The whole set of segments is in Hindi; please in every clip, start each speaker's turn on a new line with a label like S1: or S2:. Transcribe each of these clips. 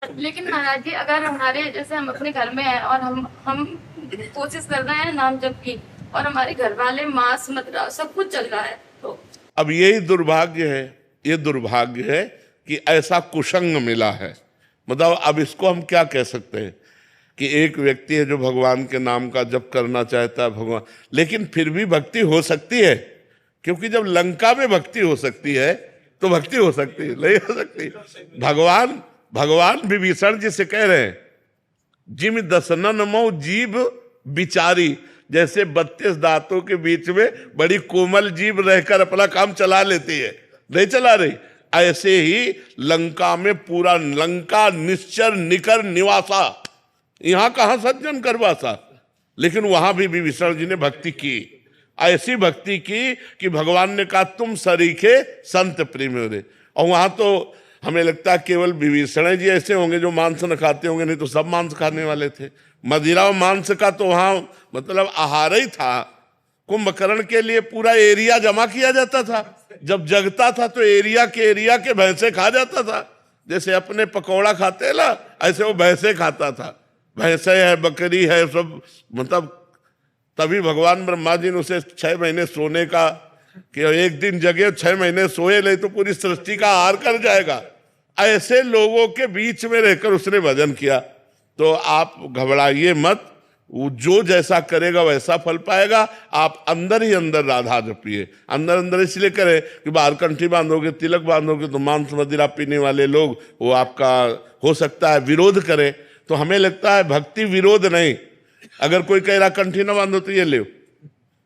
S1: लेकिन महाराज जी, अगर हमारे जैसे हम अपने घर में हैं और हम कोशिश कर रहे हैं नाम जप की, और हमारे घर वाले मांस मदिरा सब कुछ चल रहा है, तो
S2: अब यही दुर्भाग्य है, ये दुर्भाग्य है कि ऐसा कुसंग मिला है। मतलब अब इसको हम क्या कह सकते हैं कि एक व्यक्ति है जो भगवान के नाम का जप करना चाहता है, भगवान, लेकिन फिर भी भक्ति हो सकती है, क्योंकि जब लंका में भक्ति हो सकती है तो भक्ति हो सकती है, नहीं हो सकती? भगवान भगवान विभीषण जी से कह रहे हैं, जिम दसनन मो जीभ बिचारी, जैसे 32 दांतों के बीच में बड़ी कोमल जीभ रहकर अपना काम चला लेती है, नहीं चला रही, ऐसे ही लंका में पूरा लंका निश्चर निकर निवासा, यहां कहां सज्जन करवासा, लेकिन वहां भी विभीषण जी ने भक्ति की, ऐसी भक्ति की कि भगवान ने कहा तुम सरीखे संत प्रेम रे। और वहां तो हमें लगता है केवल विभीषण जी ऐसे होंगे जो मांस न खाते होंगे, नहीं तो सब मांस खाने वाले थे। मदिरा और मांस का तो वहां मतलब आहार ही था। कुंभकर्ण के लिए पूरा एरिया जमा किया जाता था, जब जगता था तो एरिया के भैंसे खा जाता था, जैसे अपने पकौड़ा खाते हैं ना, ऐसे वो भैंसे खाता था, भैंसे है, बकरी है, सब। मतलब तभी भगवान ब्रह्मा जी ने उसे 6 महीने सोने का, कि एक दिन जगे 6 महीने सोए, नहीं तो पूरी सृष्टि का आहार कर जाएगा। ऐसे लोगों के बीच में रहकर उसने भजन किया। तो आप घबराइए मत, वो जो जैसा करेगा वैसा फल पाएगा। आप अंदर ही अंदर राधा जपिए, अंदर अंदर इसलिए करें कि बाहर कंठी बांधोगे, तिलक बांधोगे तो मांस मदिरा पीने वाले लोग वो आपका हो सकता है विरोध करें। तो हमें लगता है भक्ति विरोध नहीं। अगर कोई कह रहा कंठी ना बांधो तो ये ले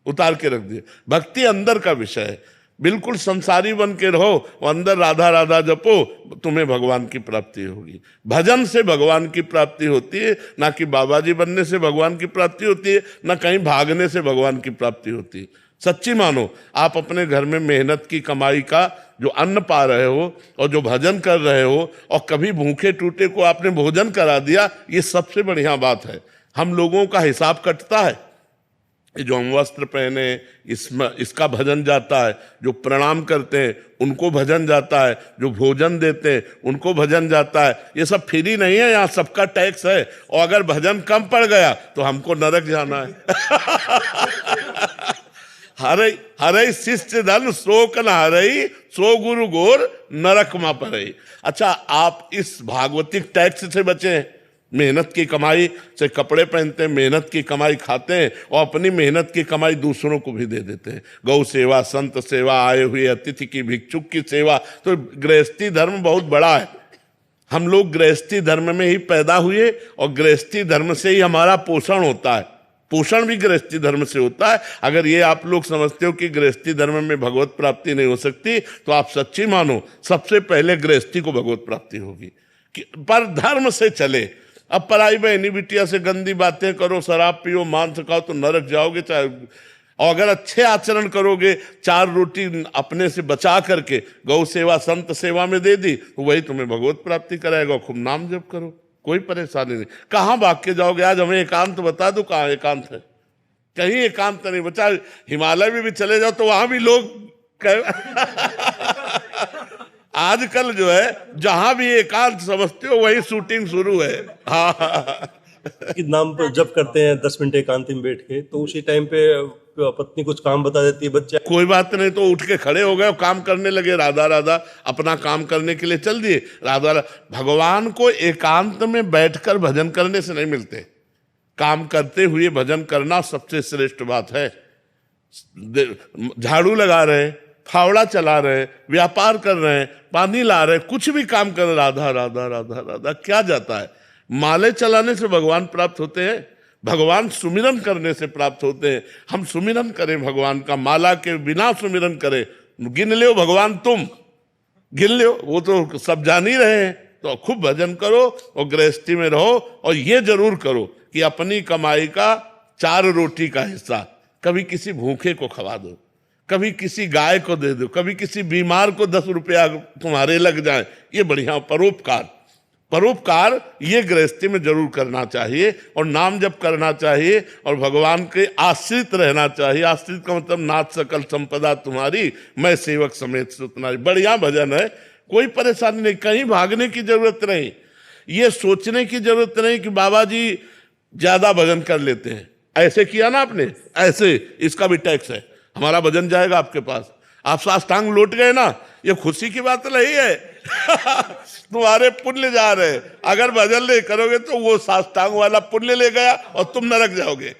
S2: उतार के रख दिए, भक्ति अंदर का विषय है। बिल्कुल संसारी बन के रहो और अंदर राधा राधा जपो, तुम्हें भगवान की प्राप्ति होगी। भजन से भगवान की प्राप्ति होती है, ना कि बाबा जी बनने से भगवान की प्राप्ति होती है, ना कहीं भागने से भगवान की प्राप्ति होती है। सच्ची मानो, आप अपने घर में मेहनत की कमाई का जो अन्न पा रहे हो और जो भजन कर रहे हो, और कभी भूखे टूटे को आपने भोजन करा दिया, ये सबसे बढ़िया बात है। हम लोगों का हिसाब कटता है, जो हम वस्त्र पहने इसमें इसका भजन जाता है, जो प्रणाम करते हैं उनको भजन जाता है, जो भोजन देते हैं उनको भजन जाता है। ये सब फ्री नहीं है, यहाँ सबका टैक्स है। और अगर भजन कम पड़ गया तो हमको नरक जाना है। हरे हरे शिष्य धन शोक न हरई, सो गुरु गोर नरक मा परई। अच्छा, आप इस भागवतिक टैक्स से बचे, मेहनत की कमाई से कपड़े पहनते हैं, मेहनत की कमाई खाते हैं, और अपनी मेहनत की कमाई दूसरों को भी दे देते हैं। गौ सेवा, संत सेवा, आए हुए अतिथि की, भिक्षुक की सेवा। तो गृहस्थी धर्म बहुत बड़ा है। हम लोग गृहस्थी धर्म में ही पैदा हुए और गृहस्थी धर्म से ही हमारा पोषण होता है। पोषण भी गृहस्थी धर्म से होता है। अगर ये आप लोग समझते हो कि गृहस्थी धर्म में भगवत प्राप्ति नहीं हो सकती, तो आप सच्ची मानो, सबसे पहले गृहस्थी को भगवत प्राप्ति होगी। पर धर्म से चले। अब पराई बहनी बिटिया से गंदी बातें करो, शराब पियो, मांस खाओ तो नरक जाओगे। चाहे और अगर अच्छे आचरण करोगे, 4 रोटी अपने से बचा करके गौ सेवा, संत सेवा में दे दी, तो वही तुम्हें भगवत प्राप्ति कराएगा। खूब नाम जप करो, कोई परेशानी नहीं। कहाँ भाग के जाओगे? आज हमें एकांत बता दो, कहाँ एकांत है? कहीं एकांत नहीं बचा। हिमालय में भी चले जाओ तो वहां भी लोग आजकल जो है जहां भी एकांत समझते हो वही शूटिंग शुरू है। हाँ,
S3: कि नाम पर जब करते हैं 10 मिनट एकांत में बैठ के, तो उसी टाइम पे पत्नी कुछ काम बता देती है, बच्चा
S2: कोई बात नहीं, तो उठ के खड़े हो गए और काम करने लगे, राधा राधा अपना काम करने के लिए चल दिए। राधा भगवान को एकांत में बैठकर भजन करने से नहीं मिलते, काम करते हुए भजन करना सबसे श्रेष्ठ बात है। झाड़ू लगा रहे, फावड़ा चला रहे, व्यापार कर रहे हैं, पानी ला रहे, कुछ भी काम कर, राधा राधा राधा राधा क्या जाता है? माले चलाने से भगवान प्राप्त होते हैं, भगवान सुमिरन करने से प्राप्त होते हैं। हम सुमिरन करें भगवान का, माला के बिना सुमिरन करें। गिन लो भगवान, तुम गिन लो, वो तो सब जान ही रहे हैं। तो खूब भजन करो और गृहस्थी में रहो, और ये जरूर करो कि अपनी कमाई का 4 रोटी का हिस्सा कभी किसी भूखे को खवा दो, कभी किसी गाय को दे दो, कभी किसी बीमार को 10 रुपया तुम्हारे लग जाए। ये बढ़िया परोपकार। परोपकार ये गृहस्थी में जरूर करना चाहिए, और नाम जप करना चाहिए, और भगवान के आश्रित रहना चाहिए। आश्रित का मतलब नाथ सकल संपदा तुम्हारी, मैं सेवक समेत सुतनारी। बढ़िया भजन है, कोई परेशानी नहीं, कहीं भागने की जरूरत नहीं। ये सोचने की जरूरत नहीं कि बाबा जी ज्यादा भजन कर लेते हैं। ऐसे किया ना आपने, ऐसे इसका भी टैक्स है, हमारा भजन जाएगा आपके पास। आप साष्टांग लौट गए ना, ये खुशी की बात नहीं है तुम्हारे पुण्य जा रहे। अगर भजन नहीं करोगे तो वो साष्टांग वाला पुण्य ले गया और तुम नरक जाओगे।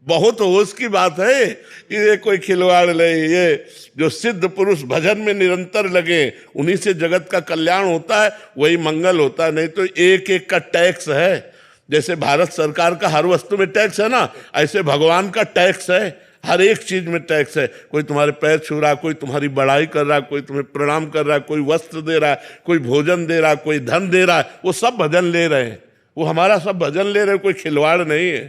S2: बहुत होश की बात है, ये कोई खिलवाड़ नहीं। ये जो सिद्ध पुरुष भजन में निरंतर लगे, उन्हीं से जगत का कल्याण होता है, वही मंगल होता है। नहीं तो एक एक का टैक्स है। जैसे भारत सरकार का हर वस्तु में टैक्स है ना, ऐसे भगवान का टैक्स है, हर एक चीज में टैक्स है। कोई तुम्हारे पैर छू रहा है, कोई तुम्हारी बड़ाई कर रहा है, कोई तुम्हें प्रणाम कर रहा है, कोई वस्त्र दे रहा है, कोई भोजन दे रहा है, कोई धन दे रहा है, वो सब भजन ले रहे हैं। वो हमारा सब भजन ले रहे हैं, कोई खिलवाड़ नहीं है।